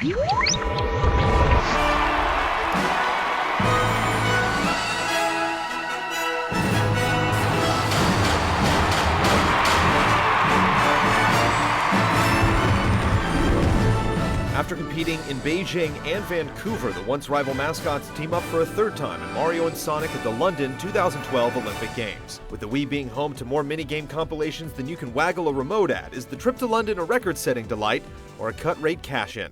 After competing in Beijing and Vancouver, the once rival mascots team up for a third time in Mario and Sonic at the London 2012 Olympic Games. With the Wii being home to more minigame compilations than you can waggle a remote at, is the trip to London a record-setting delight or a cut-rate cash-in?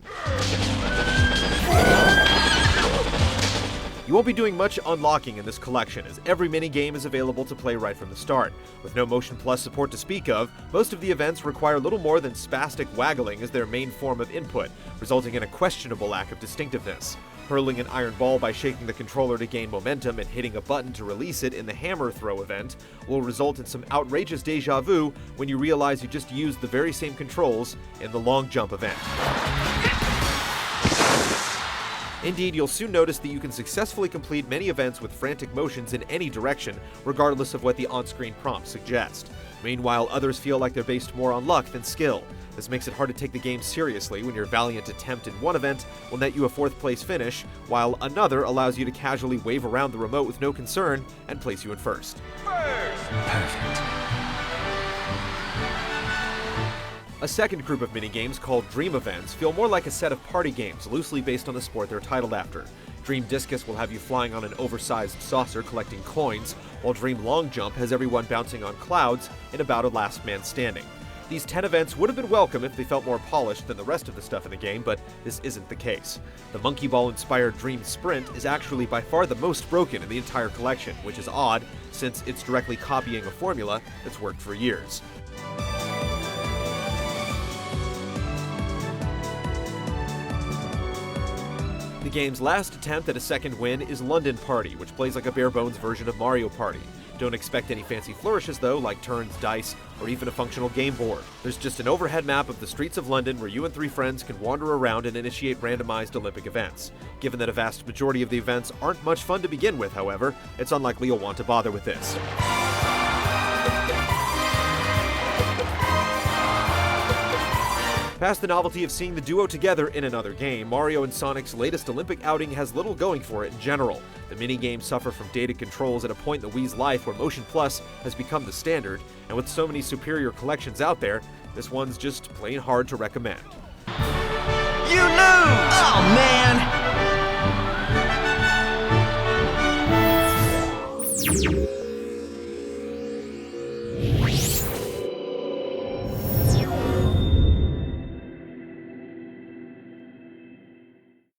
You won't be doing much unlocking in this collection, as every minigame is available to play right from the start. With no Motion Plus support to speak of, most of the events require little more than spastic waggling as their main form of input, resulting in a questionable lack of distinctiveness. Hurling an iron ball by shaking the controller to gain momentum and hitting a button to release it in the hammer throw event will result in some outrageous deja vu when you realize you just used the very same controls in the long jump event. Indeed, you'll soon notice that you can successfully complete many events with frantic motions in any direction, regardless of what the on-screen prompts suggest. Meanwhile, others feel like they're based more on luck than skill. This makes it hard to take the game seriously when your valiant attempt in one event will net you a fourth-place finish, while another allows you to casually wave around the remote with no concern and place you in first. Perfect. A second group of minigames, called Dream Events, feel more like a set of party games, loosely based on the sport they're titled after. Dream Discus will have you flying on an oversized saucer collecting coins, while Dream Long Jump has everyone bouncing on clouds in a bout of last man standing. These 10 events would have been welcome if they felt more polished than the rest of the stuff in the game, but this isn't the case. The Monkey Ball-inspired Dream Sprint is actually by far the most broken in the entire collection, which is odd, since it's directly copying a formula that's worked for years. The game's last attempt at a second win is London Party, which plays like a bare-bones version of Mario Party. Don't expect any fancy flourishes though, like turns, dice, or even a functional game board. There's just an overhead map of the streets of London where you and 3 friends can wander around and initiate randomized Olympic events. Given that a vast majority of the events aren't much fun to begin with, however, it's unlikely you'll want to bother with this. Past the novelty of seeing the duo together in another game, Mario and Sonic's latest Olympic outing has little going for it in general. The minigames suffer from dated controls at a point in the Wii's life where Motion Plus has become the standard, and with so many superior collections out there, this one's just plain hard to recommend. You lose! Oh, man!